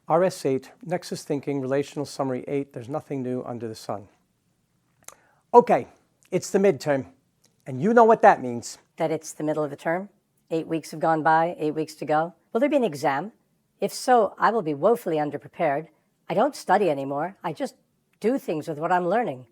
RS8, Nexus Thinking, Relational Summary 8, there's nothing new under the sun. Okay, it's the midterm, and you know what that means. That it's the middle of the term? 8 weeks have gone by, 8 weeks to go. Will there be an exam? If so, I will be woefully underprepared. I don't study anymore. I just do things with what I'm learning.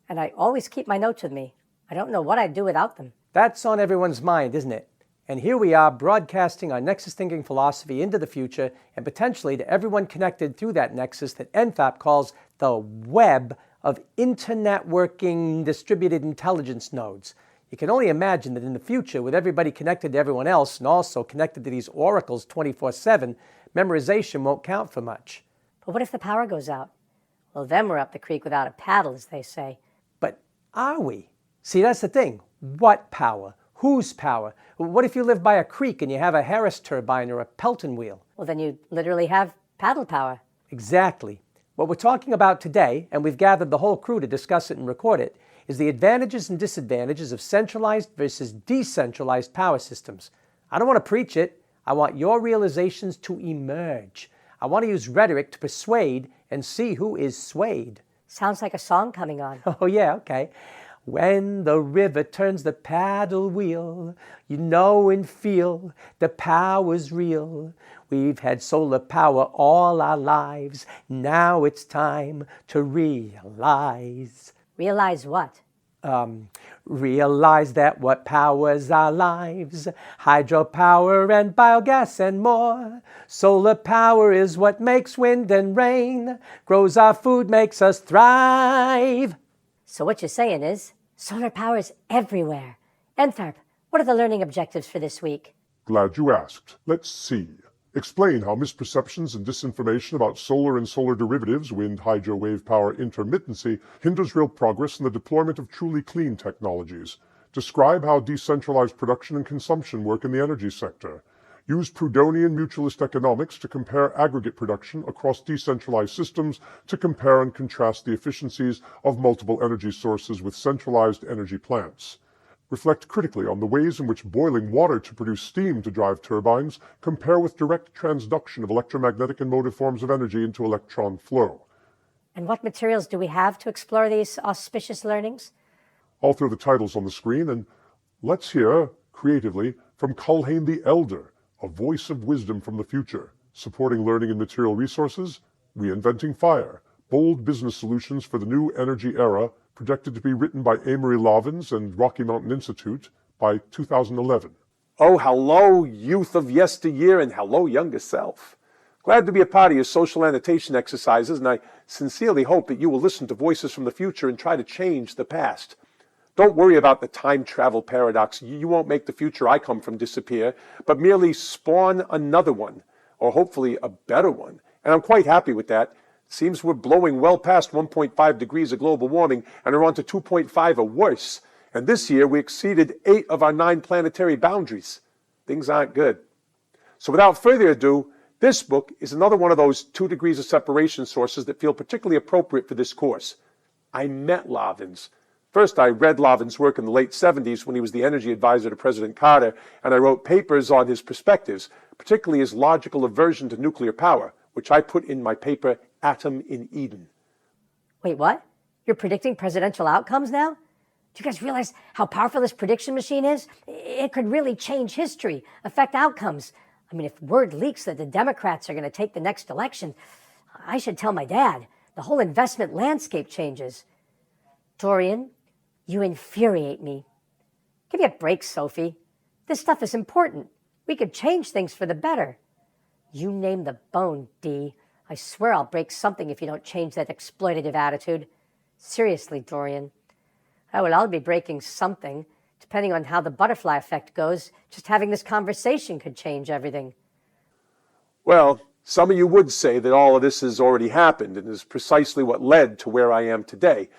And I always keep my notes with me. I don't know what I'd do without them. That's on everyone's mind, isn't it? And here we are broadcasting our Nexus Thinking philosophy into the future and potentially to everyone connected through that Nexus that NFAP calls the web of internetworking distributed intelligence nodes. You can only imagine that in the future, with everybody connected to everyone else and also connected to these oracles 24/7, memorization won't count for much. But what if the power goes out? Well, then we're up the creek without a paddle, as they say. But are we? See, that's the thing. What power? Whose power? What if you live by a creek and you have a Harris turbine or a Pelton wheel? Well, then you literally have paddle power. Exactly. What we're talking about today, and we've gathered the whole crew to discuss it and record it, is the advantages and disadvantages of centralized versus decentralized power systems. I don't want to preach it. I want your realizations to emerge. I want to use rhetoric to persuade and see who is swayed. Sounds like a song coming on. Oh, yeah, okay. When the river turns the paddle wheel, you know and feel the power's real. We've had solar power all our lives. Now it's time to realize. Realize what? Realize that what powers our lives, hydropower and biogas and more. Solar power is what makes wind and rain, grows our food, makes us thrive. So what you're saying is, solar power is everywhere. Entharp, what are the learning objectives for this week? Glad you asked. Let's see. Explain how misperceptions and disinformation about solar and solar derivatives, wind, hydro, wave power, intermittency, hinders real progress in the deployment of truly clean technologies. Describe how decentralized production and consumption work in the energy sector. Use Proudhonian mutualist economics to compare aggregate production across decentralized systems to compare and contrast the efficiencies of multiple energy sources with centralized energy plants. Reflect critically on the ways in which boiling water to produce steam to drive turbines compare with direct transduction of electromagnetic and motive forms of energy into electron flow. And what materials do we have to explore these auspicious learnings? I'll throw the titles on the screen, and let's hear, creatively, from Culhane the Elder, a voice of wisdom from the future, supporting learning and material resources, reinventing fire, bold business solutions for the new energy era, projected to be written by Amory Lovins and Rocky Mountain Institute by 2011. Oh, hello, youth of yesteryear, and hello, younger self. Glad to be a part of your social annotation exercises, and I sincerely hope that you will listen to voices from the future and try to change the past. Don't worry about the time travel paradox. You won't make the future I come from disappear, but merely spawn another one, or hopefully a better one. And I'm quite happy with that. Seems we're blowing well past 1.5 degrees of global warming and are on to 2.5 or worse. And this year we exceeded 8 of our 9 planetary boundaries. Things aren't good. So without further ado, this book is another one of those 2 degrees of separation sources that feel particularly appropriate for this course. I met Lovins. First, I read Lovins' work in the late 70s when he was the energy advisor to President Carter, and I wrote papers on his perspectives, particularly his logical aversion to nuclear power, which I put in my paper, Atom in Eden. Wait, what? You're predicting presidential outcomes now? Do you guys realize how powerful this prediction machine is? It could really change history, affect outcomes. I mean, if word leaks that the Democrats are going to take the next election, I should tell my dad. The whole investment landscape changes. Dorian, you infuriate me. Give me a break, Sophie. This stuff is important. We could change things for the better. You name the bone, Dee. I swear I'll break something if you don't change that exploitative attitude. Seriously, Dorian. Oh, well, I'll be breaking something. Depending on how the butterfly effect goes, just having this conversation could change everything. Well, some of you would say that all of this has already happened and is precisely what led to where I am today.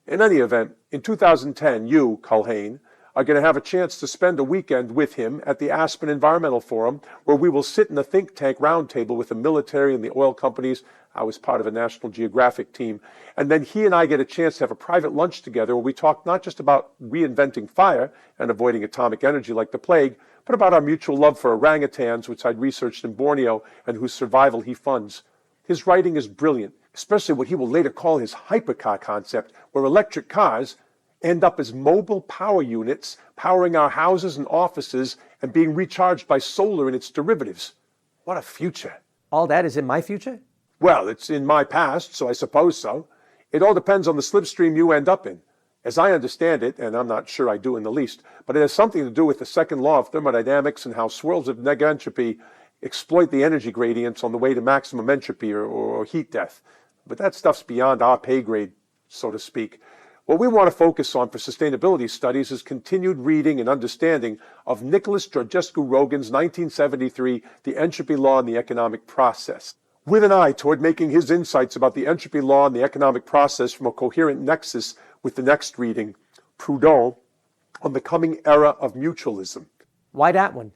In any event, in 2010, you, Culhane, are going to have a chance to spend a weekend with him at the Aspen Environmental Forum, where we will sit in a think tank roundtable with the military and the oil companies. I was part of a National Geographic team. And then he and I get a chance to have a private lunch together where we talk not just about reinventing fire and avoiding atomic energy like the plague, but about our mutual love for orangutans, which I'd researched in Borneo and whose survival he funds. His writing is brilliant, especially what he will later call his hypercar concept, where electric cars end up as mobile power units powering our houses and offices and being recharged by solar and its derivatives. What a future. All that is in my future? Well, it's in my past, so I suppose so. It all depends on the slipstream you end up in. As I understand it, and I'm not sure I do in the least, but it has something to do with the second law of thermodynamics and how swirls of negentropy exploit the energy gradients on the way to maximum entropy or heat death. But that stuff's beyond our pay grade, so to speak. What we want to focus on for sustainability studies is continued reading and understanding of Nicholas Georgescu-Roegen's 1973 The Entropy Law and the Economic Process, with an eye toward making his insights about the entropy law and the economic process from a coherent nexus with the next reading, Proudhon, on the coming era of mutualism. Why that one?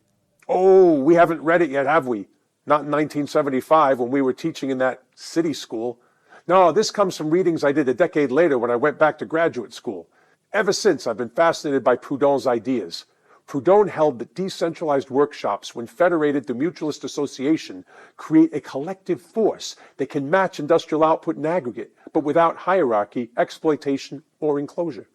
Oh, we haven't read it yet, have we? Not in 1975 when we were teaching in that city school. No, this comes from readings I did a decade later when I went back to graduate school. Ever since, I've been fascinated by Proudhon's ideas. Proudhon held that decentralized workshops, when federated through mutualist association, create a collective force that can match industrial output in aggregate, but without hierarchy, exploitation, or enclosure.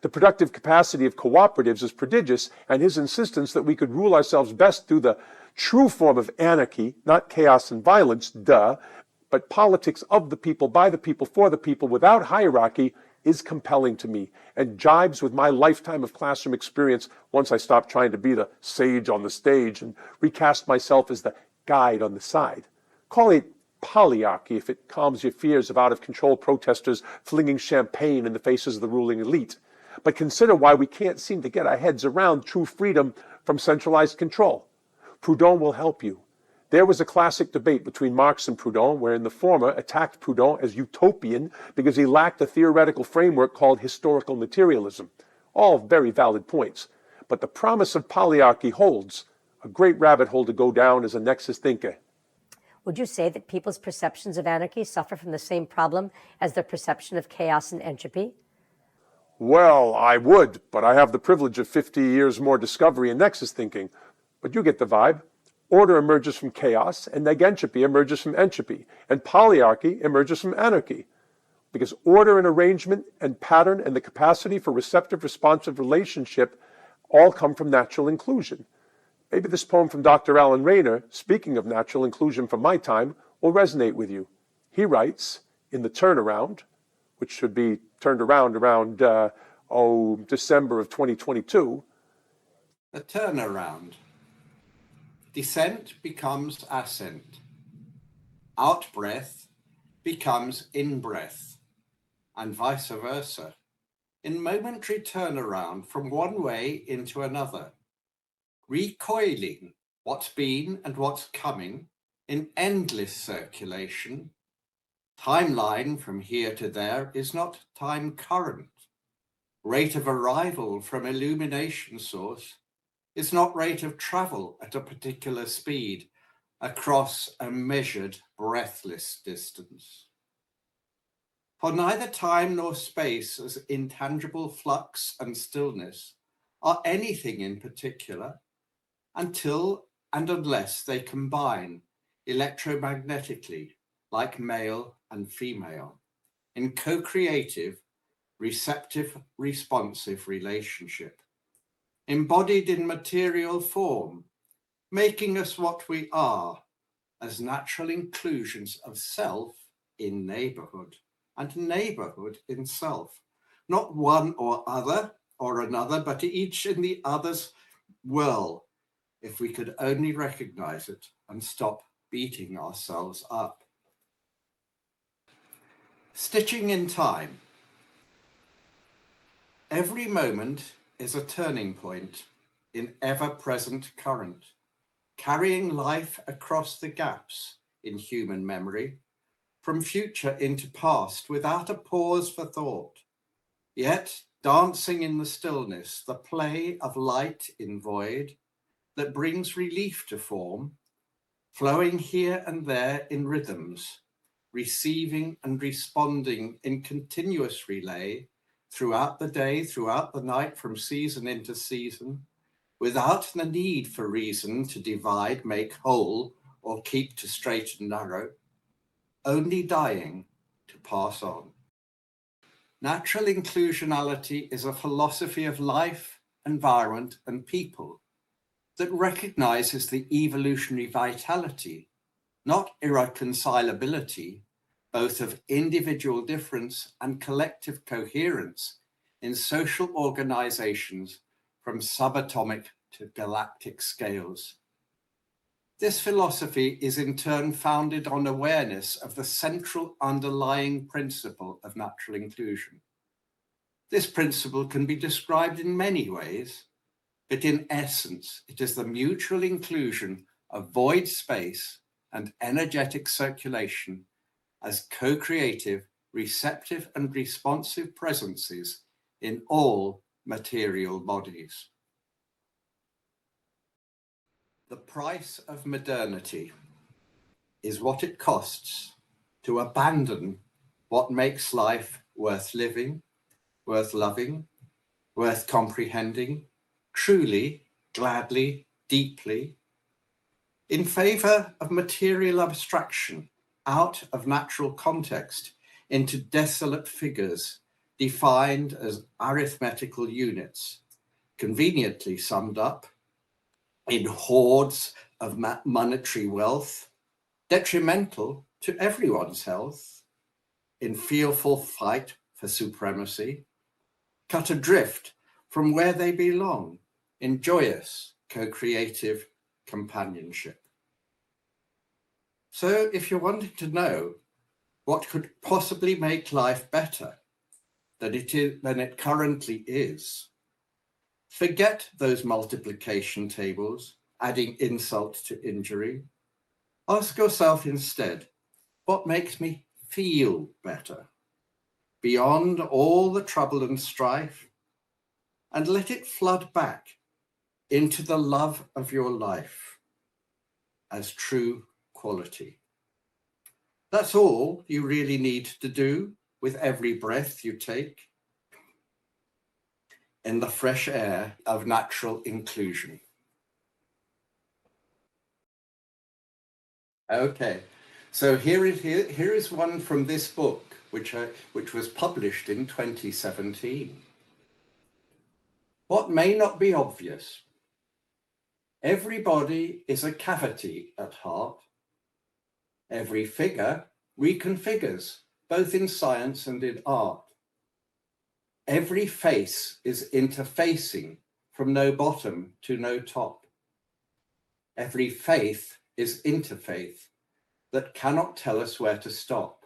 The productive capacity of cooperatives is prodigious, and his insistence that we could rule ourselves best through the true form of anarchy, not chaos and violence, but politics of the people, by the people, for the people, without hierarchy, is compelling to me and jibes with my lifetime of classroom experience once I stopped trying to be the sage on the stage and recast myself as the guide on the side. Call it polyarchy if it calms your fears of out-of-control protesters flinging champagne in the faces of the ruling elite. But consider why we can't seem to get our heads around true freedom from centralized control. Proudhon will help you. There was a classic debate between Marx and Proudhon, wherein the former attacked Proudhon as utopian because he lacked a theoretical framework called historical materialism. All very valid points. But the promise of polyarchy holds. A great rabbit hole to go down as a Nexus thinker. Would you say that people's perceptions of anarchy suffer from the same problem as their perception of chaos and entropy? Well, I would, but I have the privilege of 50 years more discovery and Nexus thinking. But you get the vibe. Order emerges from chaos, and negentropy emerges from entropy, and polyarchy emerges from anarchy. Because order and arrangement and pattern and the capacity for receptive, responsive relationship all come from natural inclusion. Maybe this poem from Dr. Alan Rayner, speaking of natural inclusion from my time, will resonate with you. He writes, in The Turnaround, which should be turned around December of 2022. The turnaround. Descent becomes ascent. Out-breath becomes in-breath, and vice versa, in momentary turnaround from one way into another, recoiling what's been and what's coming in endless circulation. Timeline from here to there is not time current. Rate of arrival from illumination source is not rate of travel at a particular speed across a measured, breathless distance. For neither time nor space as intangible flux and stillness are anything in particular until and unless they combine electromagnetically like male and female in co-creative, receptive, responsive relationship, embodied in material form, making us what we are as natural inclusions of self in neighborhood and neighborhood in self, not one or other or another, but each in the other's well, if we could only recognize it and stop beating ourselves up. Stitching in time. Every moment is a turning point in ever-present current, carrying life across the gaps in human memory, from future into past without a pause for thought. Yet dancing in the stillness, the play of light in void that brings relief to form, flowing here and there in rhythms, receiving and responding in continuous relay throughout the day, throughout the night, from season into season, without the need for reason to divide, make whole, or keep to straight and narrow, only dying to pass on. Natural inclusionality is a philosophy of life, environment, and people that recognizes the evolutionary vitality, not irreconcilability, both of individual difference and collective coherence in social organizations from subatomic to galactic scales. This philosophy is in turn founded on awareness of the central underlying principle of natural inclusion. This principle can be described in many ways, but in essence, it is the mutual inclusion of void space and energetic circulation as co-creative, receptive, and responsive presences in all material bodies. The price of modernity is what it costs to abandon what makes life worth living, worth loving, worth comprehending, truly, gladly, deeply, in favor of material abstraction out of natural context into desolate figures defined as arithmetical units, conveniently summed up in hordes of monetary wealth, detrimental to everyone's health, in fearful fight for supremacy, cut adrift from where they belong, in joyous, co-creative companionship. So if you're wanting to know what could possibly make life better than it currently is, forget those multiplication tables, adding insult to injury. Ask yourself instead, what makes me feel better, beyond all the trouble and strife, and let it flood back into the love of your life as true quality. That's all you really need to do with every breath you take in the fresh air of natural inclusion. Okay, so here is one from this book, which was published in 2017. What may not be obvious? Everybody is a cavity at heart. Every figure reconfigures, both in science and in art. Every face is interfacing from no bottom to no top. Every faith is interfaith that cannot tell us where to stop.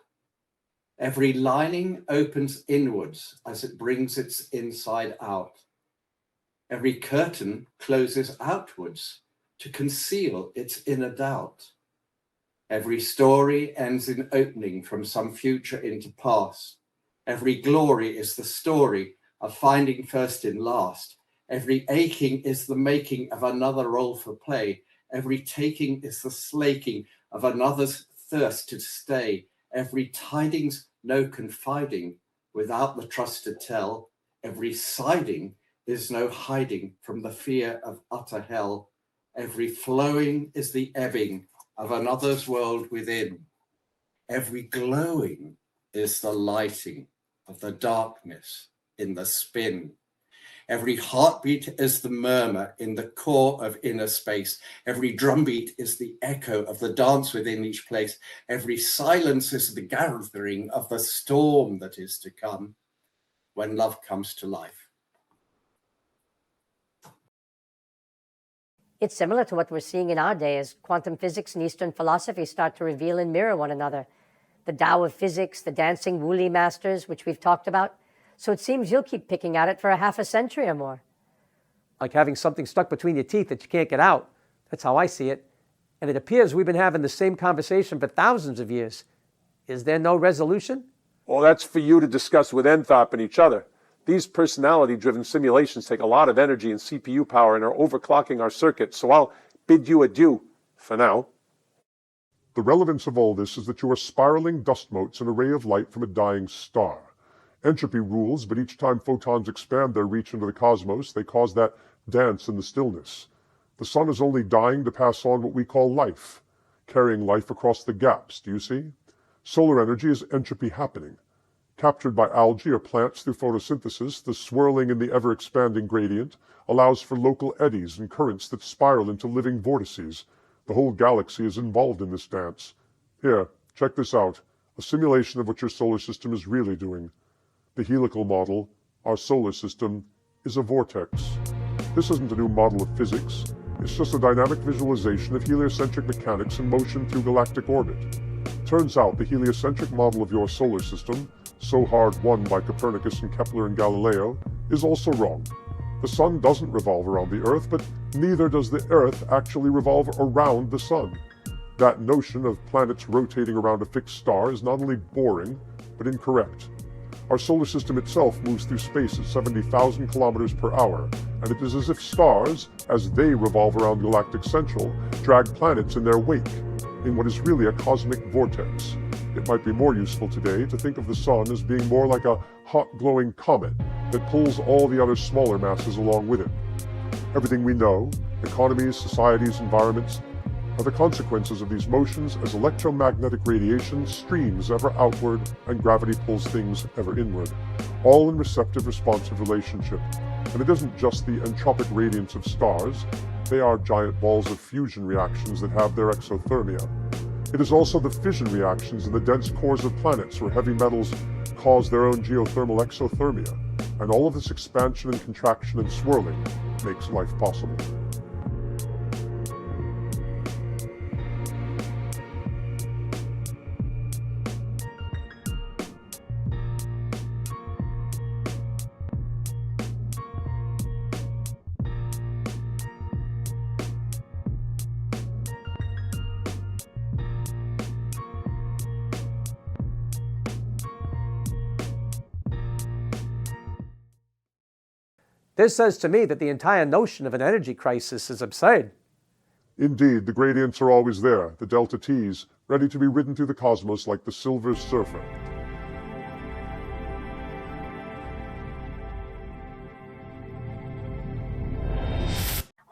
Every lining opens inwards as it brings its inside out. Every curtain closes outwards to conceal its inner doubt. Every story ends in opening from some future into past. Every glory is the story of finding first in last. Every aching is the making of another role for play. Every taking is the slaking of another's thirst to stay. Every tidings, no confiding, without the trust to tell. Every siding is no hiding from the fear of utter hell. Every flowing is the ebbing of another's world within. Every glowing is the lighting of the darkness in the spin. Every heartbeat is the murmur in the core of inner space. Every drumbeat is the echo of the dance within each place. Every silence is the gathering of the storm that is to come when love comes to life. It's similar to what we're seeing in our day as quantum physics and Eastern philosophy start to reveal and mirror one another. The Tao of physics, the dancing Wuli masters, which we've talked about. So it seems you'll keep picking at it for a half a century or more. Like having something stuck between your teeth that you can't get out. That's how I see it. And it appears we've been having the same conversation for thousands of years. Is there no resolution? Well, that's for you to discuss with Enthrop and each other. These personality-driven simulations take a lot of energy and CPU power and are overclocking our circuits, so I'll bid you adieu for now. The relevance of all this is that you are spiraling dust motes in a ray of light from a dying star. Entropy rules, but each time photons expand their reach into the cosmos, they cause that dance in the stillness. The sun is only dying to pass on what we call life, carrying life across the gaps, do you see? Solar energy is entropy happening. Captured by algae or plants through photosynthesis, the swirling in the ever-expanding gradient allows for local eddies and currents that spiral into living vortices. The whole galaxy is involved in this dance. Here, check this out, a simulation of what your solar system is really doing. The helical model, our solar system, is a vortex. This isn't a new model of physics. It's just a dynamic visualization of heliocentric mechanics in motion through galactic orbit. Turns out the heliocentric model of your solar system, so hard won by Copernicus and Kepler and Galileo, is also wrong. The sun doesn't revolve around the Earth, but neither does the Earth actually revolve around the sun. That notion of planets rotating around a fixed star is not only boring, but incorrect. Our solar system itself moves through space at 70,000 kilometers per hour, and it is as if stars, as they revolve around galactic central, drag planets in their wake, in what is really a cosmic vortex. It might be more useful today to think of the sun as being more like a hot glowing comet that pulls all the other smaller masses along with it. Everything we know, economies, societies, environments, are the consequences of these motions as electromagnetic radiation streams ever outward and gravity pulls things ever inward, all in receptive responsive relationship. And it isn't just the entropic radiance of stars, they are giant balls of fusion reactions that have their exothermia. It is also the fission reactions in the dense cores of planets where heavy metals cause their own geothermal exothermia, and all of this expansion and contraction and swirling makes life possible. This says to me that the entire notion of an energy crisis is absurd. Indeed, the gradients are always there, the delta T's, ready to be ridden through the cosmos like the Silver Surfer.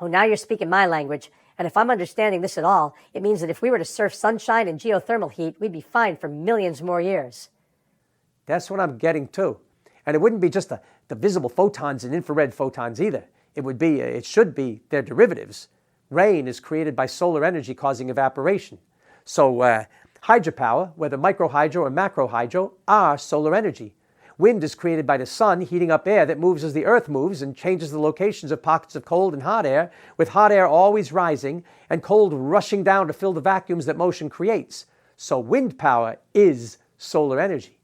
Oh, now you're speaking my language. And if I'm understanding this at all, it means that if we were to surf sunshine and geothermal heat, we'd be fine for millions more years. That's what I'm getting to. And it wouldn't be just the visible photons and infrared photons either. It should be their derivatives. Rain is created by solar energy causing evaporation. So hydropower, whether microhydro or macrohydro, are solar energy. Wind is created by the sun heating up air that moves as the earth moves and changes the locations of pockets of cold and hot air, with hot air always rising and cold rushing down to fill the vacuums that motion creates. So wind power is solar energy.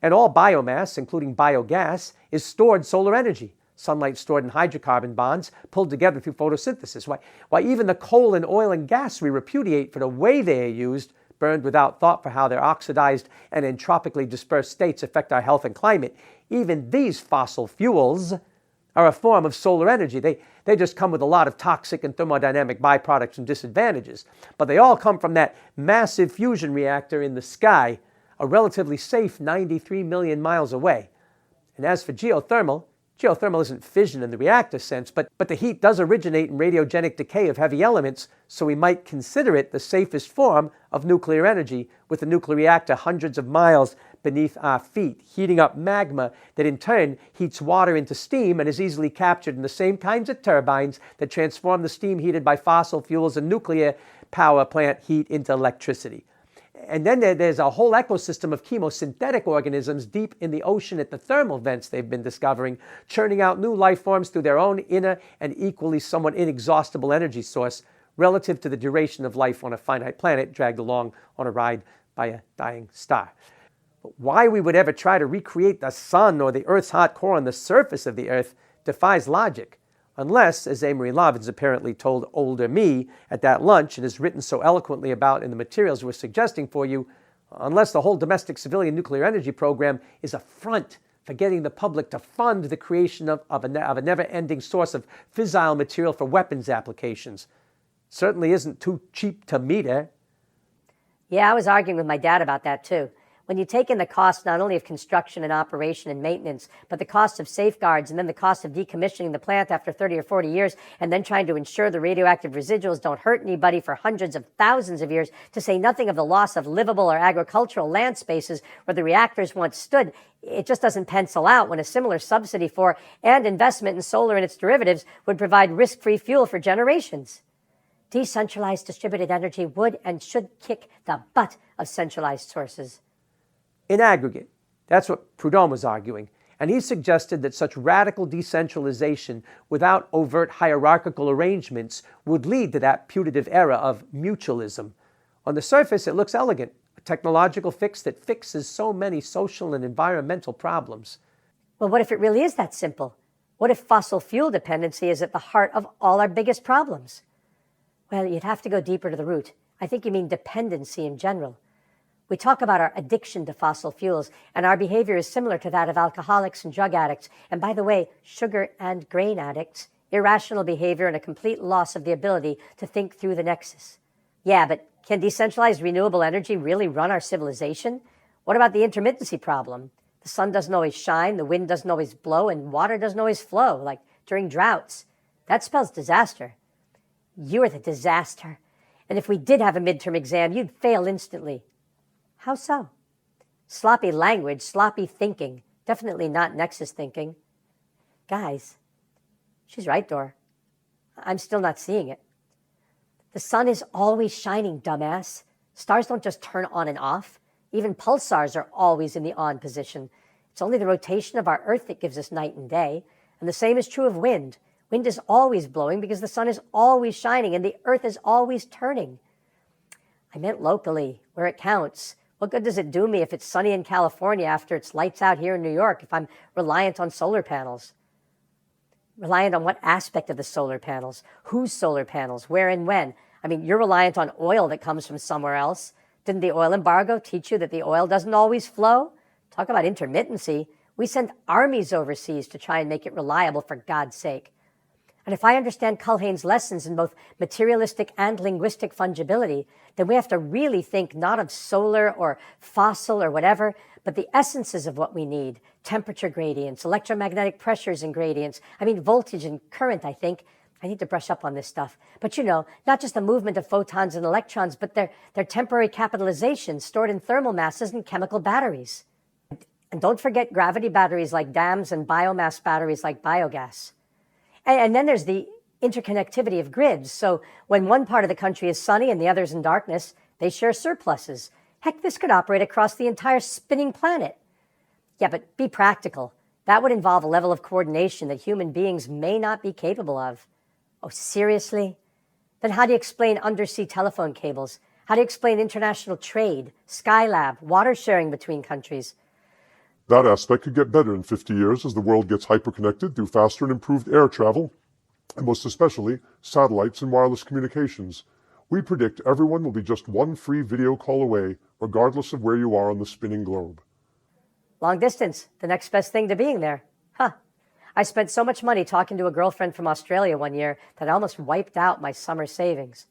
And all biomass, including biogas, is stored solar energy. Sunlight stored in hydrocarbon bonds pulled together through photosynthesis. Why even the coal and oil and gas we repudiate for the way they are used, burned without thought for how their oxidized and entropically dispersed states affect our health and climate, even these fossil fuels are a form of solar energy. They just come with a lot of toxic and thermodynamic byproducts and disadvantages. But they all come from that massive fusion reactor in the sky, a relatively safe 93 million miles away. And as for geothermal isn't fission in the reactor sense, but the heat does originate in radiogenic decay of heavy elements, so we might consider it the safest form of nuclear energy, with the nuclear reactor hundreds of miles beneath our feet, heating up magma that in turn heats water into steam and is easily captured in the same kinds of turbines that transform the steam heated by fossil fuels and nuclear power plant heat into electricity. And then there's a whole ecosystem of chemosynthetic organisms deep in the ocean at the thermal vents they've been discovering, churning out new life forms through their own inner and equally somewhat inexhaustible energy source relative to the duration of life on a finite planet dragged along on a ride by a dying star. But why we would ever try to recreate the sun or the Earth's hot core on the surface of the Earth defies logic. Unless, as Amory Lovins apparently told older me at that lunch and has written so eloquently about in the materials we're suggesting for you, unless the whole domestic civilian nuclear energy program is a front for getting the public to fund the creation of a never-ending source of fissile material for weapons applications. Certainly isn't too cheap to meter. Yeah, I was arguing with my dad about that too. When you take in the cost not only of construction and operation and maintenance, but the cost of safeguards and then the cost of decommissioning the plant after 30 or 40 years and then trying to ensure the radioactive residuals don't hurt anybody for hundreds of thousands of years, to say nothing of the loss of livable or agricultural land spaces where the reactors once stood, it just doesn't pencil out when a similar subsidy for and investment in solar and its derivatives would provide risk-free fuel for generations. Decentralized distributed energy would and should kick the butt of centralized sources. In aggregate, that's what Proudhon was arguing, and he suggested that such radical decentralization without overt hierarchical arrangements would lead to that putative era of mutualism. On the surface, it looks elegant, a technological fix that fixes so many social and environmental problems. Well, what if it really is that simple? What if fossil fuel dependency is at the heart of all our biggest problems? Well, you'd have to go deeper to the root. I think you mean dependency in general. We talk about our addiction to fossil fuels, and our behavior is similar to that of alcoholics and drug addicts, and by the way, sugar and grain addicts, irrational behavior and a complete loss of the ability to think through the nexus. Yeah, but can decentralized renewable energy really run our civilization? What about the intermittency problem? The sun doesn't always shine, the wind doesn't always blow, and water doesn't always flow, like during droughts. That spells disaster. You're the disaster. And if we did have a midterm exam, you'd fail instantly. How so? Sloppy language, sloppy thinking. Definitely not Nexus thinking. Guys, she's right, Dor. I'm still not seeing it. The sun is always shining, dumbass. Stars don't just turn on and off. Even pulsars are always in the on position. It's only the rotation of our Earth that gives us night and day. And the same is true of wind. Wind is always blowing because the sun is always shining and the Earth is always turning. I meant locally, where it counts. What good does it do me if it's sunny in California after it's lights out here in New York if I'm reliant on solar panels? Reliant on what aspect of the solar panels? Whose solar panels? Where and when? I mean, you're reliant on oil that comes from somewhere else. Didn't the oil embargo teach you that the oil doesn't always flow? Talk about intermittency. We send armies overseas to try and make it reliable, for God's sake. And if I understand Culhane's lessons in both materialistic and linguistic fungibility, then we have to really think not of solar or fossil or whatever, but the essences of what we need. Temperature gradients, electromagnetic pressures and gradients. I mean, voltage and current, I think. I need to brush up on this stuff. But you know, not just the movement of photons and electrons, but their temporary capitalization stored in thermal masses and chemical batteries. And don't forget gravity batteries like dams and biomass batteries like biogas. And then there's the interconnectivity of grids. So when one part of the country is sunny and the other's in darkness, they share surpluses. Heck, this could operate across the entire spinning planet. Yeah, but be practical. That would involve a level of coordination that human beings may not be capable of. Oh, seriously? Then how do you explain undersea telephone cables? How do you explain international trade, Skylab, water sharing between countries? That aspect could get better in 50 years as the world gets hyperconnected through faster and improved air travel, and most especially satellites and wireless communications. We predict everyone will be just one free video call away, regardless of where you are on the spinning globe. Long distance, the next best thing to being there. Huh. I spent so much money talking to a girlfriend from Australia one year that I almost wiped out my summer savings.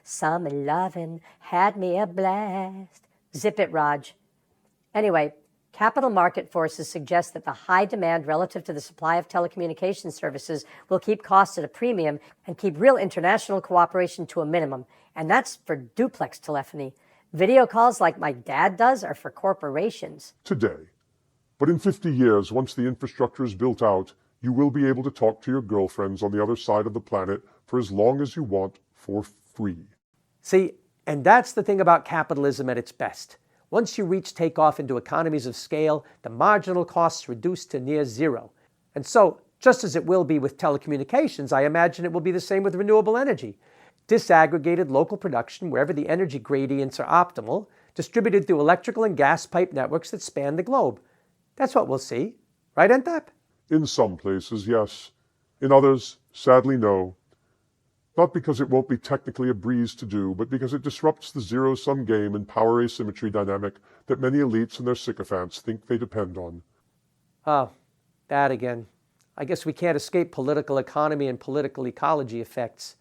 Summer lovin' had me a blast. Zip it, Raj. Anyway, capital market forces suggest that the high demand relative to the supply of telecommunications services will keep costs at a premium and keep real international cooperation to a minimum. And that's for duplex telephony. Video calls like my dad does are for corporations. Today. But in 50 years, once the infrastructure is built out, you will be able to talk to your girlfriends on the other side of the planet for as long as you want for free. See, and that's the thing about capitalism at its best. Once you reach takeoff into economies of scale, the marginal costs reduce to near zero. And so, just as it will be with telecommunications, I imagine it will be the same with renewable energy. Disaggregated local production wherever the energy gradients are optimal, distributed through electrical and gas pipe networks that span the globe. That's what we'll see. Right, Entap? In some places, yes. In others, sadly, no. Not because it won't be technically a breeze to do, but because it disrupts the zero-sum game and power asymmetry dynamic that many elites and their sycophants think they depend on. Oh, that again. I guess we can't escape political economy and political ecology effects.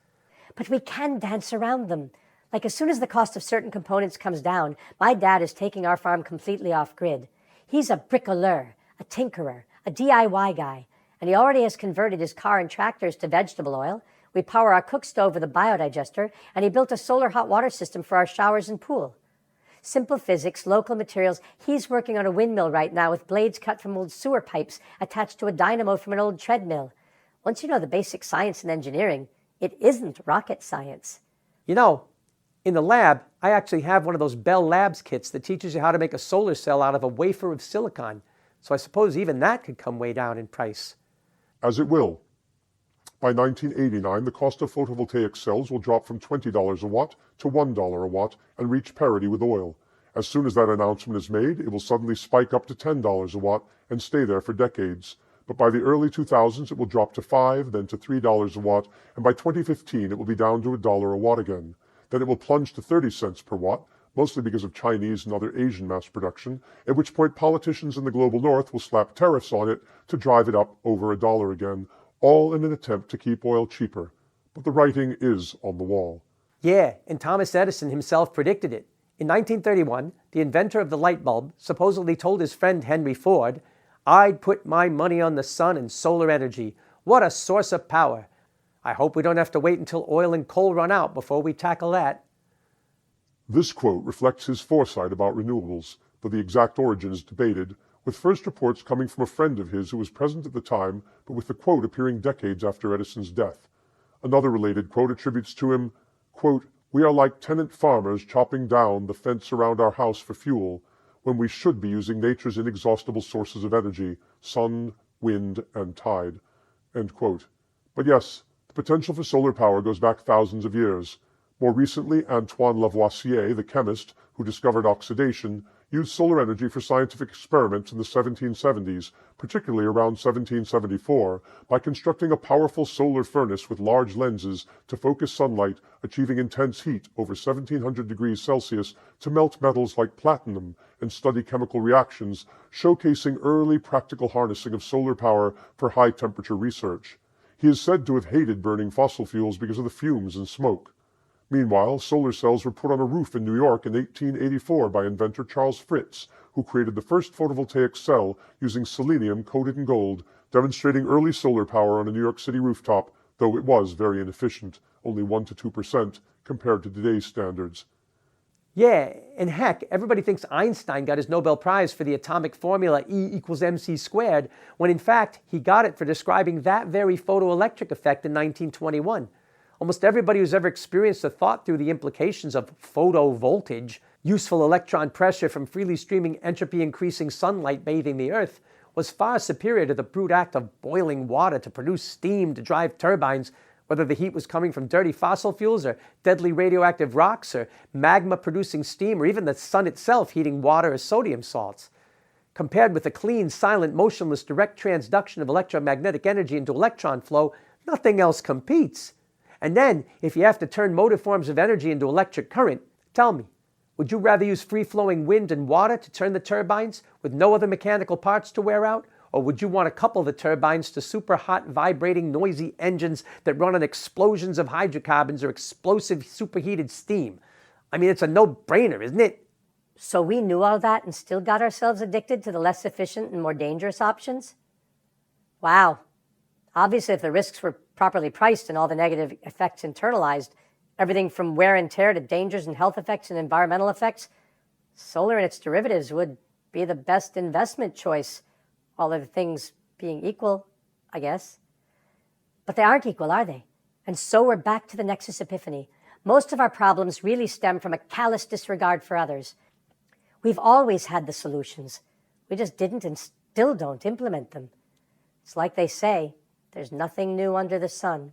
But we can dance around them. Like as soon as the cost of certain components comes down, my dad is taking our farm completely off grid. He's a bricoleur, a tinkerer, a DIY guy, and he already has converted his car and tractors to vegetable oil. We power our cook stove with a biodigester, and he built a solar hot water system for our showers and pool. Simple physics, local materials. He's working on a windmill right now with blades cut from old sewer pipes attached to a dynamo from an old treadmill. Once you know the basic science and engineering, it isn't rocket science. You know, in the lab, I actually have one of those Bell Labs kits that teaches you how to make a solar cell out of a wafer of silicon. So I suppose even that could come way down in price. As it will. By 1989, the cost of photovoltaic cells will drop from $20 a watt to $1 a watt and reach parity with oil. As soon as that announcement is made, it will suddenly spike up to $10 a watt and stay there for decades. But by the early 2000s, it will drop to $5, then to $3 a watt, and by 2015, it will be down to $1 a watt again. Then it will plunge to 30 cents per watt, mostly because of Chinese and other Asian mass production, at which point politicians in the global north will slap tariffs on it to drive it up over $1 again, all in an attempt to keep oil cheaper. But the writing is on the wall. Yeah, and Thomas Edison himself predicted it. In 1931, the inventor of the light bulb supposedly told his friend Henry Ford, "I'd put my money on the sun and solar energy. What a source of power. I hope we don't have to wait until oil and coal run out before we tackle that." This quote reflects his foresight about renewables, though the exact origin is debated, with first reports coming from a friend of his who was present at the time, but with the quote appearing decades after Edison's death. Another related quote attributes to him, quote, "We are like tenant farmers chopping down the fence around our house for fuel, when we should be using nature's inexhaustible sources of energy, sun, wind, and tide." End quote. But yes, the potential for solar power goes back thousands of years. More recently, Antoine Lavoisier, the chemist who discovered oxidation, used solar energy for scientific experiments in the 1770s, particularly around 1774, by constructing a powerful solar furnace with large lenses to focus sunlight, achieving intense heat over 1700 degrees Celsius to melt metals like platinum and study chemical reactions, showcasing early practical harnessing of solar power for high-temperature research. He is said to have hated burning fossil fuels because of the fumes and smoke. Meanwhile, solar cells were put on a roof in New York in 1884 by inventor Charles Fritz, who created the first photovoltaic cell using selenium coated in gold, demonstrating early solar power on a New York City rooftop, though it was very inefficient, only 1 to 2% compared to today's standards. Yeah, and heck, everybody thinks Einstein got his Nobel Prize for the atomic formula E=mc², when in fact he got it for describing that very photoelectric effect in 1921. Almost everybody who's ever experienced or thought through the implications of photovoltage, useful electron pressure from freely streaming entropy-increasing sunlight bathing the Earth, was far superior to the brute act of boiling water to produce steam to drive turbines, whether the heat was coming from dirty fossil fuels or deadly radioactive rocks or magma producing steam or even the sun itself heating water or sodium salts. Compared with the clean, silent, motionless direct transduction of electromagnetic energy into electron flow, nothing else competes. And then, if you have to turn motive forms of energy into electric current, tell me, would you rather use free-flowing wind and water to turn the turbines with no other mechanical parts to wear out? Or would you want to couple the turbines to super hot, vibrating, noisy engines that run on explosions of hydrocarbons or explosive superheated steam? I mean, it's a no-brainer, isn't it? So we knew all that and still got ourselves addicted to the less efficient and more dangerous options? Wow. Obviously, if the risks were properly priced and all the negative effects internalized, everything from wear and tear to dangers and health effects and environmental effects, solar and its derivatives would be the best investment choice, all other things being equal, I guess. But they aren't equal, are they? And so we're back to the Nexus epiphany. Most of our problems really stem from a callous disregard for others. We've always had the solutions. We just didn't and still don't implement them. It's like they say, there's nothing new under the sun.